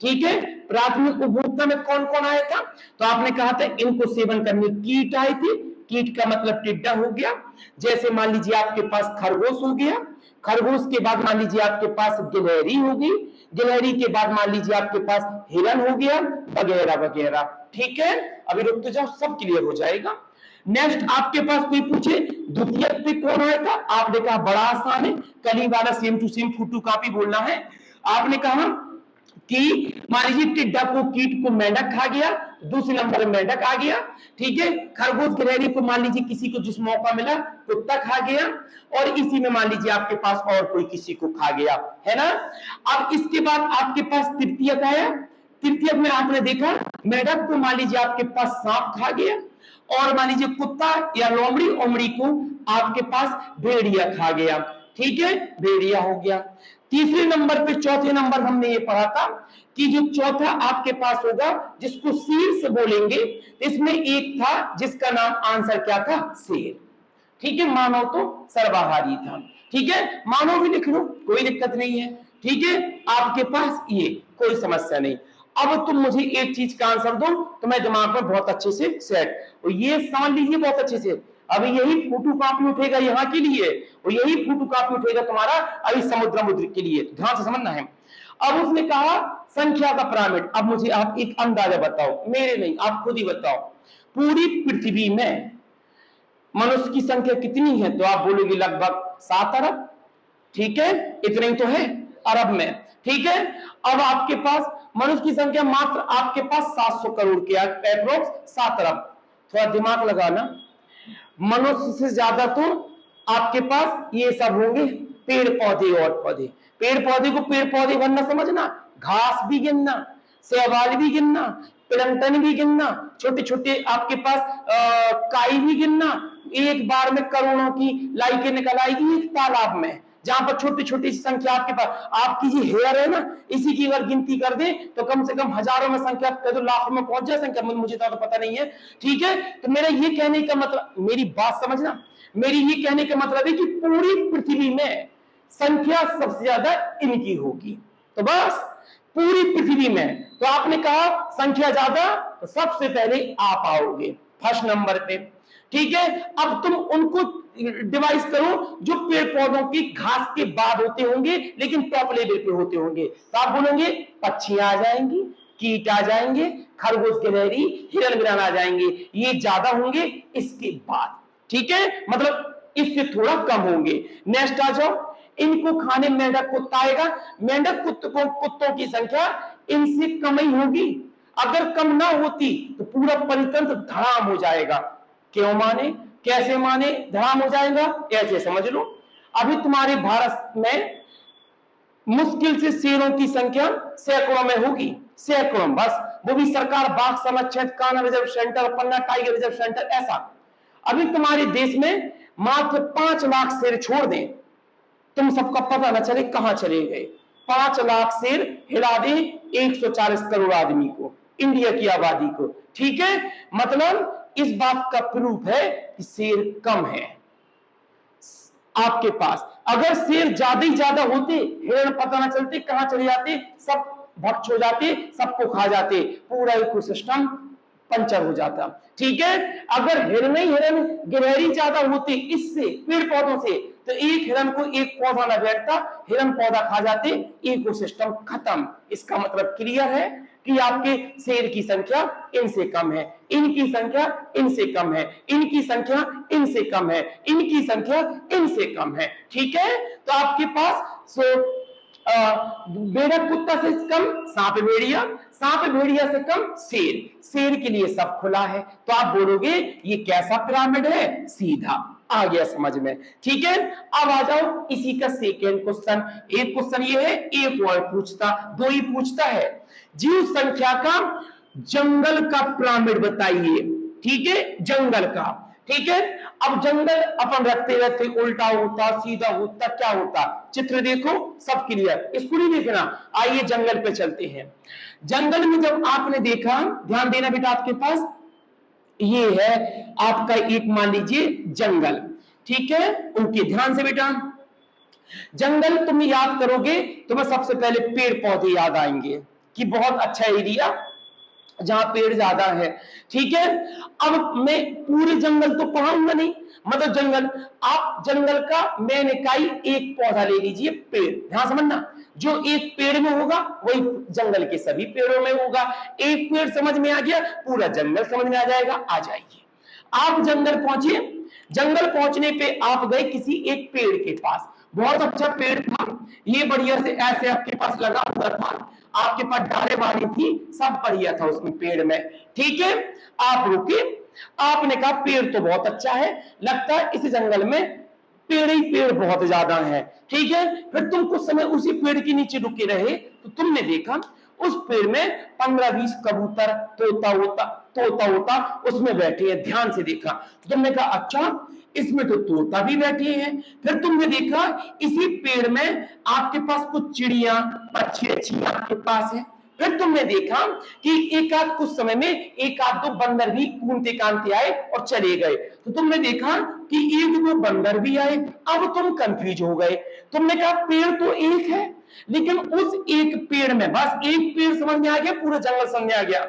ठीक है। प्राथमिक उपभोक्ता में कौन कौन आया था, तो आपने कहा था इनको सेवन करने कीट आए थे, कीट का मतलब टिड्डा हो गया, जैसे मान लीजिए आपके पास खरगोश हो गया, खरगोश के बाद मान लीजिए आपके पास गिलहरी होगी, गिलहरी के बाद मान लीजिए आपके पास हिरन हो गया, वगैरह वगैरह, ठीक है। अभी रुक तो जाओ, सब क्लियर हो जाएगा। नेक्स्ट आपके पास कोई पूछे द्वितीयक पे कौन आया था, आपने कहा बड़ा आसान है, कली वाला same to same photo copy बोलना है। आपने कहा कि मान लीजिए टिड्डा को कीट को मेंढक खा गया, दूसरे नंबर में मेंढक आ गया, ठीक है। खरगोश गिलहरी को मान लीजिए किसी को जिस मौका मिला कुत्ता खा गया, और इसी में मान लीजिए आपके पास और कोई किसी को खा गया, है ना। अब इसके बाद आपके पास तृतीयक आया, तृतीयक में आपने देखा मेंढक को मान लीजिए आपके पास सांप खा गया, और मान लीजिए कुत्ता या लोमड़ी ओमड़ी को आपके पास भेड़िया खा गया, ठीक है, भेड़िया हो गया। तीसरे नंबर पे, चौथे नंबर हमने ये पढ़ा था कि जो चौथा आपके पास होगा जिसको शीर्ष बोलेंगे, इसमें एक था जिसका नाम आंसर क्या था, शेर, ठीक है। मानव तो सर्वाहारी था, ठीक है, मानव भी लिख लो, कोई दिक्कत नहीं है, ठीक है। आपके पास ये कोई समस्या नहीं। अब तुम मुझे एक चीज का आंसर दो तो मैं दिमाग में बहुत अच्छे से सेट, और ये समझ लीजिए बहुत अच्छे से, अभी यही फोटो कॉपी उठेगा यहाँ के लिए, और यही फोटो कॉपी उठेगा तुम्हारा अभी समुद्र मुद्र के लिए, ध्यान से समझना है। अब उसने कहा संख्या का पिरामिड, अब मुझे आप एक अंदाजा बताओ, मेरे नहीं आप खुद ही बताओ, पूरी पृथ्वी में मनुष्य की संख्या कितनी है, तो आप बोलोगे लगभग 7 अरब, ठीक है, इतना ही तो है अरब में, ठीक है। अब आपके पास मनुष्य की संख्या मात्र आपके पास 700 करोड़ के अप्रोक्स 7 अरब, थोड़ा दिमाग लगाना, मनुष्य से ज्यादा तो आपके पास ये सब होंगे पेड़ पौधे और पौधे, पेड़ पौधे को पेड़ पौधे बनना समझना, घास भी गिनना, शैवाल भी गिनना, प्लैंक्टन भी गिनना, छोटे छोटे आपके पास काई भी गिनना, एक बार में करोड़ों की लाइकें निकल आएगी एक तालाब में, जहां पर छोटी छोटी संख्या आपके पास, आपकी जो हेयर है ना, इसी की अगर गिनती कर दे तो कम से कम हजारों में संख्या, तो लाखों में पहुंच जाए संख्या, मुझे तो पता नहीं है, ठीक है। तो मेरा ये कहने का मतलब, मेरी बात समझना, मेरी ये कहने का मतलब है कि पूरी पृथ्वी में संख्या सबसे ज्यादा इनकी होगी, तो बस पूरी पृथ्वी में, तो आपने कहा संख्या ज्यादा, तो सबसे पहले आप आओगे फर्स्ट नंबर पे, ठीक है। अब तुम उनको डिवाइस करो जो पेड़ पौधों की घास के बाद होते होंगे लेकिन टॉप लेवल पे होते होंगे, तो आप बोलेंगे पक्षियां आ जाएंगी, कीट आ जाएंगे, खरगोश गिलहरी हिरन बिरन आ जाएंगे, ये ज्यादा होंगे इसके बाद, ठीक है, मतलब इससे थोड़ा कम होंगे। नेक्स्ट आ जाओ, इनको खाने मेंढक कुत्ता आएगा, मेंढक कुत्तों की संख्या इनसे कम ही होगी, अगर कम ना होती तो पूरा परितंत्र धड़ाम हो जाएगा। क्यों माने, कैसे माने धड़ाम हो जाएगा, ऐसे समझ लो, अभी तुम्हारे भारत में मुश्किल से शेरों की संख्या सैकड़ों में होगी, सैकड़ों, बस वो भी सरकार बाघ संरक्षण, कान्हा रिजर्व सेंटर, पन्ना टाइगर रिजर्व सेंटर, ऐसा। अभी तुम्हारे देश में मात्र 5 लाख शेर छोड़ दें, तुम सबका पता ना चले कहां चले गए। 5 लाख शेर हिला दे 140 करोड़ आदमी को, इंडिया की आबादी को, ठीक है। मतलब इस बात का प्रूफ है कि शेर कम है आपके पास। अगर शेर ज्यादा ही ज्यादा होते, हिरण पता ना चलते कहां चले जाते, सब भक्ष हो जाते, सबको खा जाते, पूरा इकोसिस्टम पंचर हो जाता, ठीक है। अगर हिरण ही हिरण गिलहरी ज्यादा होती इससे पेड़ पौधों से, तो एक हिरण को एक पौधा न बैठता, हिरण पौधा खा जाते, इकोसिस्टम खत्म। इसका मतलब क्लियर है कि आपके शेर की संख्या इनसे कम है, इनकी संख्या इनसे कम है, इनकी संख्या इनसे कम है, इनकी संख्या इनसे कम है, ठीक है। तो आपके पास बेड़क कुत्ता से कम सांप भेड़िया, सांप भेड़िया से कम शेर, शेर के लिए सब खुला है। तो आप बोलोगे ये कैसा पिरामिड है, सीधा आ गया समझ में, ठीक है। अब आ जाओ इसी का सेकेंड क्वेश्चन। एक क्वेश्चन ये है, एक और पूछता, दो ही पूछता है, जीव संख्या का जंगल का पिरामिड बताइए, ठीक है, जंगल का, ठीक है। अब जंगल अपन रखते रहते उल्टा होता सीधा होता, क्या होता, चित्र देखो सब क्लियर, इसको नहीं देखना। आइए जंगल पे चलते हैं। जंगल में जब आपने देखा, ध्यान देना बेटा, आपके पास ये है आपका एक मान लीजिए जंगल, ठीक है, उनके ध्यान से बेटा। जंगल तुम याद करोगे तुम्हें सबसे पहले पेड़ पौधे याद आएंगे कि बहुत अच्छा एरिया जहां पेड़ ज्यादा है, ठीक है। अब मैं पूरे जंगल तो पढ़ाऊंगा नहीं, मतलब जंगल, आप जंगल का मेन इकाई एक पौधा ले लीजिए, पेड़, ध्यान समझना, जो एक पेड़ में होगा वही जंगल के सभी पेड़ों में होगा। एक पेड़ समझ में आ गया, पूरा जंगल समझ में आ जाएगा। आ जाइए, आप जंगल पहुंचे, जंगल पहुंचने पे आप गए किसी एक पेड़ के पास, बहुत अच्छा पेड़ था, ये बढ़िया से ऐसे आपके पास लगा हुआ था, आपके पास डाले वाली थी, सब बढ़िया था उसमें पेड़ में, ठीक है। आप रुके, आपने कहा पेड़ तो बहुत अच्छा है, लगता है इस जंगल में पेड़ ही पेड़ बहुत ज्यादा है, ठीक है। फिर तुम कुछ समय उसी पेड़ के नीचे रुके रहे, तो तुमने देखा उस पेड़ में 15-20 कबूतर तोता होता उसमें बैठे हैं, ध्यान से देखा तो तुमने कहा अच्छा इसमें तो तोता भी बैठे हैं। फिर तुमने देखा इसी पेड़ में आपके पास कुछ चिड़िया पक्षी अच्छी आपके पास है। फिर तुमने देखा कि एक आध कुछ समय में एक आध दो बंदर भी कूदते कांते आए और चले गए। तो तुमने देखा कि एक दो बंदर भी आए। अब तुम कंफ्यूज हो गए, तुमने कहा पेड़ तो एक है, लेकिन उस एक पेड़ में, बस एक पेड़ समझ में आ गया, पूरा जंगल समझ में आ गया,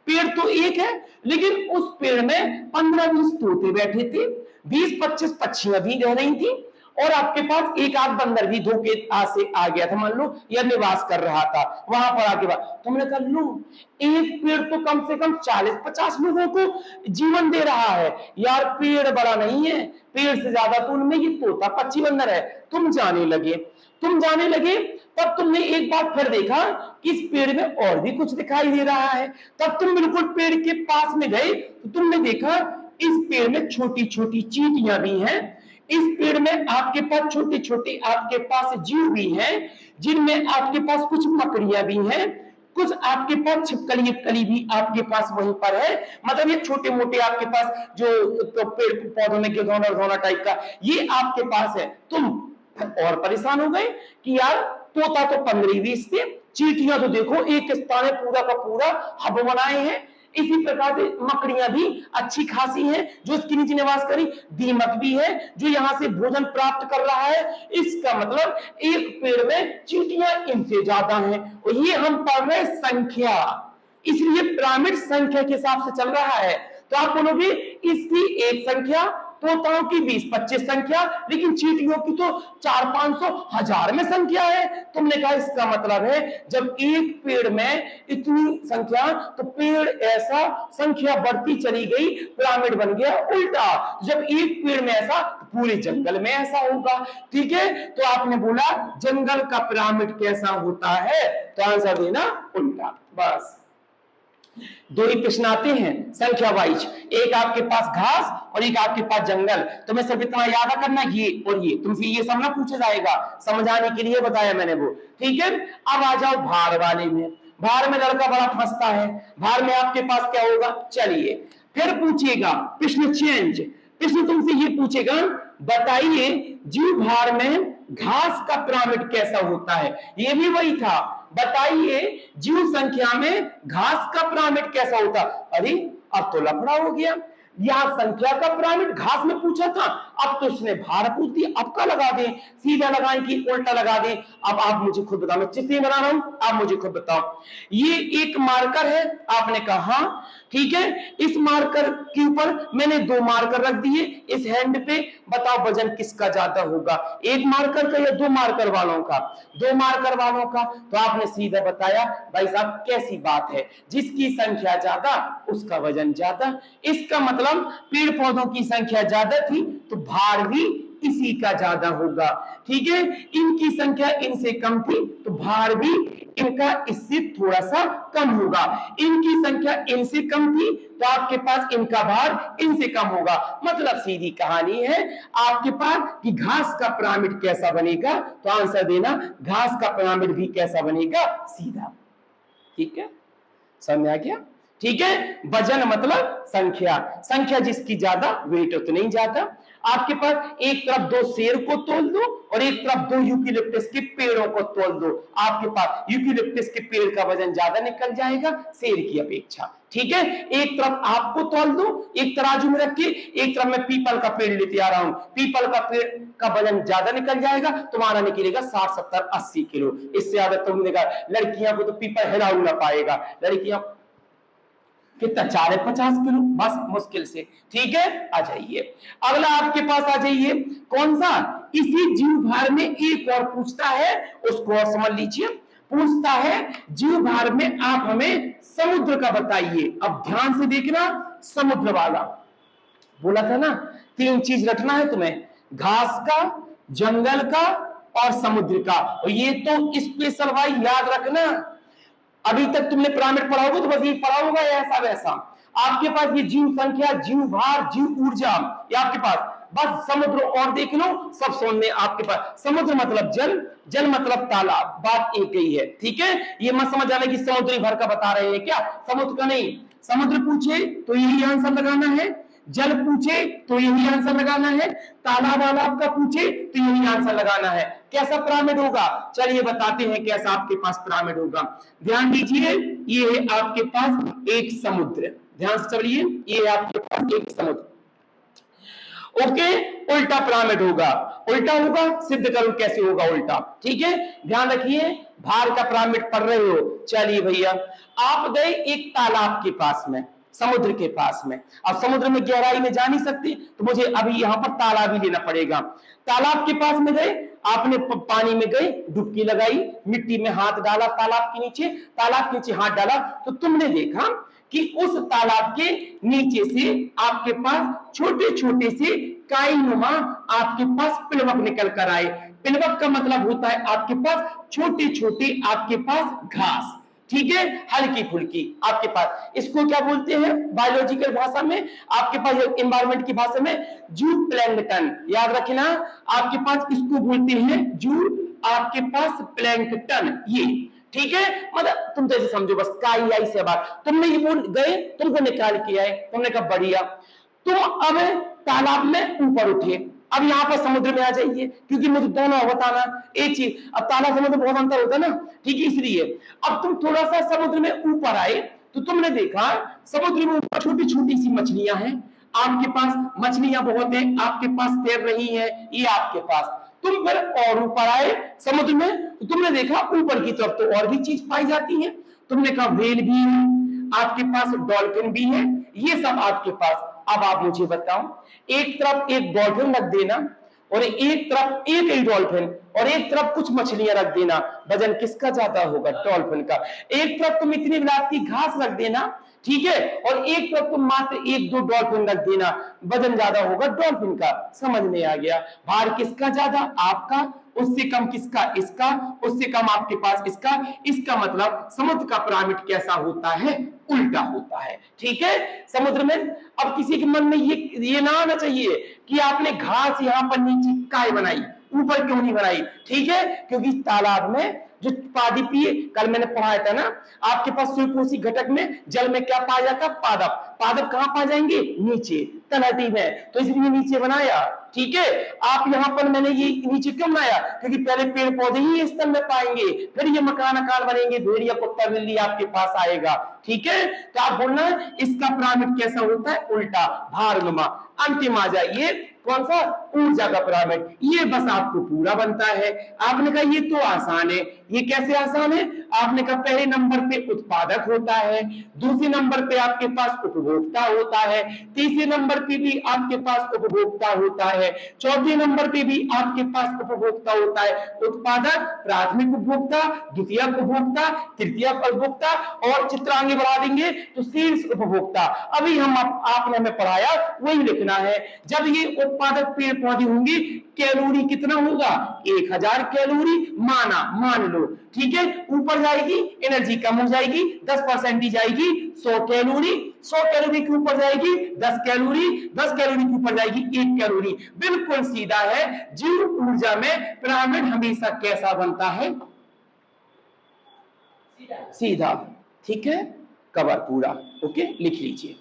पेड़ तो एक है लेकिन उस पेड़ में 15-20 तोते बैठे थे, 20-25 पक्षियां भी रह रही थी, और आपके पास एक आध बंदर भी धोखे से आ गया था, मान लो, या निवास कर रहा था वहां पर आके बाद। तुमने कहा लो, एक पेड़ तो कम से कम 40-50 लोगों को जीवन दे रहा है यार, पेड़ बड़ा नहीं है, पेड़ से ज्यादा तो उनमें ये तोता पक्षी बंदर है। तुम जाने लगे, तब तुमने एक बार फिर देखा कि इस पेड़ में और भी कुछ दिखाई दे रहा है। तब तुम बिल्कुल पेड़ के पास में गए तो तुमने देखा इस पेड़ में छोटी छोटी चींटियां भी हैं, इस पेड़ में आपके पास छोटे छोटे आपके पास जीव भी हैं, जिनमें आपके पास कुछ मकड़ियां भी हैं, कुछ आपके पास छिपकली भी आपके पास वहीं पर है। मतलब ये छोटे मोटे आपके पास जो तो पेड़ पौधों में घोना टाइप का ये आपके पास है। तुम और परेशान हो गए कि यार तोता तो 15-20 थे, चींटियां तो देखो एक स्थान है पूरा का पूरा हब बनाए हैं, इसी प्रकार से मकड़ियां भी अच्छी खासी हैं जो इसके नीचे निवास करी, दीमक भी है जो यहां से भोजन प्राप्त कर रहा है। इसका मतलब एक पेड़ में चींटियां इनसे ज्यादा हैं, और ये हम पढ़ रहे संख्या, इसलिए पिरामिड संख्या के हिसाब से चल रहा है। तो आप बोलोगे इसकी एक संख्या, तोताओं की 20-25 संख्या, लेकिन चींटियों की तो 400-500 हजार में संख्या है। तुमने कहा इसका मतलब है जब एक पेड़ में इतनी संख्या, तो पेड़ ऐसा संख्या बढ़ती चली गई, पिरामिड बन गया उल्टा। जब एक पेड़ में ऐसा, तो पूरे जंगल में ऐसा होगा, ठीक है। तो आपने बोला जंगल का पिरामिड कैसा होता है, तो आंसर देना उल्टा। बस दो ही प्रश्न आते हैं संख्या वाइज, एक आपके पास घास और एक आपके पास जंगल। तो मैं सिर्फ इतना याद करना, ये और ये तुमसे ये सब ना पूछा जाएगा, समझाने के लिए बताया मैंने वो, ठीक है। अब आ जाओ भार वाले में। भार में लड़का बड़ा फंसता है, भार में आपके पास क्या होगा, चलिए फिर पूछिएगा प्रश्न चेंज। प्रश्न तुमसे ये पूछेगा, बताइए जीव भार में घास का पिरामिड कैसा होता है। ये भी वही था, बताइए जीव संख्या में घास का पिरामिड कैसा होता। अरे अब तो लफड़ा हो गया, यहां संख्या का पिरामिड घास में पूछा था, अब तो उसने भार पूछ दिया। अब का लगा दें, सीधा लगाएं कि उल्टा लगा दें, अब आप मुझे खुद बताओ। मैं चित्र बना रहा हूं, आप मुझे खुद बताओ। ये एक मार्कर है, आपने कहा ठीक है, इस मार्कर के ऊपर मैंने 2 मार्कर रख दिए इस हैंड पे, बताओ वजन किसका ज्यादा होगा, एक मार्कर का या 2 मार्कर वालों का। 2 मार्कर वालों का, तो आपने सीधा बताया भाई साहब कैसी बात है, जिसकी संख्या ज्यादा उसका वजन ज्यादा। इसका मतलब पेड़ पौधों की संख्या ज्यादा थी तो भार भी इसी का ज्यादा होगा, ठीक है। इनकी संख्या इनसे कम थी तो भार भी इनका इससे थोड़ा सा कम होगा। इनकी संख्या इनसे कम थी तो आपके पास इनका भार इनसे कम होगा। मतलब सीधी कहानी है आपके पास कि घास का पिरामिड कैसा बनेगा, तो आंसर देना घास का पिरामिड भी कैसा बनेगा, सीधा। ठीक है, समझ आ गया। ठीक है, वजन मतलब संख्या, संख्या जिसकी ज्यादा वेट उतना ही ज्यादा। आपके पास एक तरफ 2 शेर को तोल दो और एक तरफ 2 यूकेलिप्टस के पेड़ों को तोल दो, आपके पास यूकेलिप्टस के पेड़ का वजन ज्यादा निकल जाएगा शेर की अपेक्षा। ठीक है, एक तरफ आपको तोल दो एक तराजू में रख के, एक तरफ मैं पीपल का पेड़ लेते आ रहा हूं, पीपल का पेड़ का वजन ज्यादा निकल जाएगा, तुम्हारा निकलेगा 60 70 80 किलो। इससे ज्यादा तुमने कहा लड़कियां को तो पीपल हिला ना पाएगा, लड़कियां कितना 40-50 किलो बस मुश्किल से। ठीक है, आ जाइए अगला आपके पास आ जाइए, कौन सा, इसी जीव भार में एक और पूछता है, उसको और समझ लीजिए। पूछता है जीव भार में आप हमें समुद्र का बताइए। अब ध्यान से देखना, समुद्र वाला बोला था ना 3 चीज रखना है तुम्हें, घास का, जंगल का और समुद्र का। और ये तो स्पेशल भाई याद रखना, अभी तक तुमने पिरामिड पढ़ा होगा तो बस ये पढ़ा होगा ऐसा वैसा। आपके पास ये जीव संख्या, जीव भार, जीव ऊर्जा, ये आपके पास बस समुद्र और देख लो, सब सोने आपके पास। समुद्र मतलब जल, जल मतलब तालाब, बात एक ही है। ठीक है, ये मत समझ आना कि समुद्री भर का बता रहे हैं क्या, समुद्र का नहीं। समुद्र पूछे तो यही आंसर लगाना है, जल पूछे तो यही आंसर लगाना है, तालाब वाला आपका पूछे तो यही आंसर लगाना है। कैसा पिरामिड होगा, चलिए बताते हैं कैसा आपके पास पिरामिड होगा। ध्यान दीजिए, ये है आपके पास एक समुद्र, ध्यान से चलिए, ये है आपके पास एक समुद्र। ओके, उल्टा पिरामिड होगा, उल्टा होगा, सिद्ध करो कैसे होगा उल्टा। ठीक है, ध्यान रखिए, भार का पिरामिड पढ़ रहे हो, चलिए भैया आप गए एक तालाब के पास में, समुद्र के पास में। अब समुद्र में गहराई में जा नहीं सकते तो मुझे अभी यहां पर तालाब ही लेना पड़ेगा। तालाब के पास में गए, आपने पानी में गए, डुबकी लगाई, मिट्टी में हाथ डाला तालाब के नीचे, तालाब के नीचे हाथ डाला तो तुमने देखा कि उस तालाब के नीचे से आपके पास छोटे छोटे से काईनुमा आपके पास पिलवक निकल कर आए। पिलवक का मतलब होता है आपके पास छोटे छोटे आपके पास घास, ठीक है, हल्की फुल्की आपके पास। इसको क्या बोलते हैं बायोलॉजिकल भाषा में, आपके पास एनवायरमेंट की भाषा में जू प्लैंकटन, याद रखना आपके पास इसको बोलते हैं जू आपके पास प्लैंकटन। ये ठीक है, मतलब तुम तो ऐसे समझो बस काई आई से बात, तुमने ये बोल गए, तुमको निकाल के आए, तुमने कहा बढ़िया, तुम अब तालाब में ऊपर उठे, अब यहां पर समुद्र में आ जाइए, क्योंकि मुझे दोनों बताना एक चीज, अब तालाब समुद्र बहुत अंतर होता है ना, ठीक है, इसलिए अब तुम थोड़ा सा समुद्र में ऊपर आए तो तुमने देखा समुद्र में ऊपर छोटी छोटी सी मछलियां हैं, आपके पास मछलियां बहुत हैं, आपके पास तैर रही हैं, ये आपके पास। तुम फिर और ऊपर आए समुद्र में तो तुमने देखा ऊपर की तरफ तो और भी चीज पाई जाती है, तुमने कहा व्हेल भी है आपके पास, डॉल्फिन भी है, ये सब आपके पास। अब आप मुझे बताओ, एक तरफ एक डॉल्फिन रख देना और एक तरफ एक ही डॉल्फिन और एक तरफ कुछ मछलियां रख देना, वजन किसका ज्यादा होगा, डॉल्फिन का। एक तरफ तुम इतनी विलायत की घास रख देना, ठीक है, और एक तरफ तुम मात्र 1-2 डॉल्फिन रख देना, वजन ज्यादा होगा डॉल्फिन का। समझ में आ गया, भार किसका ज्यादा, आपका, उससे कम किसका, इसका, उससे कम आपके पास इसका। इसका मतलब समुद्र का पिरामिड कैसा होता है, उल्टा होता है। ठीक है, समुद्र में अब किसी के मन में ये ना आना चाहिए कि आपने घास यहां पर नीचे काय बनाई, ऊपर क्यों नहीं बनाई, ठीक है, क्योंकि तालाब में जो पादपीय, कल मैंने पढ़ाया था ना, आपके पास सूर्यकोशी घटक में जल में क्या पाया जाता है? पादप। पादप कहां पा जाएंगे? नीचे, तलहटी में, तो इसलिए नीचे बनाया। ठीक है, आप यहां पर मैंने ये नीचे क्यों बनाया? क्योंकि पहले पेड़ पौधे ही स्थल में पाएंगे, फिर ये मकान आकार बनेंगे, भेड़िया कुत्ता बिल्ली आपके पास आएगा। ठीक है, तो आप बोलना इसका पिरामिड कैसा होता है? उल्टा, भारनुमा। अंतिम आ जाइए, कौन सा? ऊर्जा का पिरामिड। ये बस आपको पूरा बनता है। आपने कहा ये तो आसान है। ये कैसे आसान है? आपने कहा पहले नंबर पे उत्पादक होता है, दूसरे नंबर पे आपके पास उपभोक्ता होता है, तीसरे नंबर पे भी आपके पास उपभोक्ता होता है, चौथे नंबर पे भी आपके पास उपभोक्ता होता है। उत्पादक, प्राथमिक उपभोक्ता, द्वितीयक उपभोक्ता, तृतीयक उपभोक्ता, और चित्र आगे बढ़ा देंगे तो शीर्ष उपभोक्ता। अभी हम आपने हमें पढ़ाया वही लिखना है। जब ये उत्पादक पेड़ पौधे होंगे, कैलोरी कितना होगा? 1000 कैलोरी माना, मान लो। ठीक है, ऊपर जाएगी एनर्जी कम हो जाएगी, 10% ही जाएगी, 100 कैलोरी। 100 कैलोरी के ऊपर जाएगी 10 कैलोरी, 10 कैलोरी के ऊपर जाएगी 1 कैलोरी। बिल्कुल सीधा है। जीव ऊर्जा में पिरामिड हमेशा कैसा बनता है? सीधा। ठीक है, कवर पूरा। ओके, लिख लीजिए।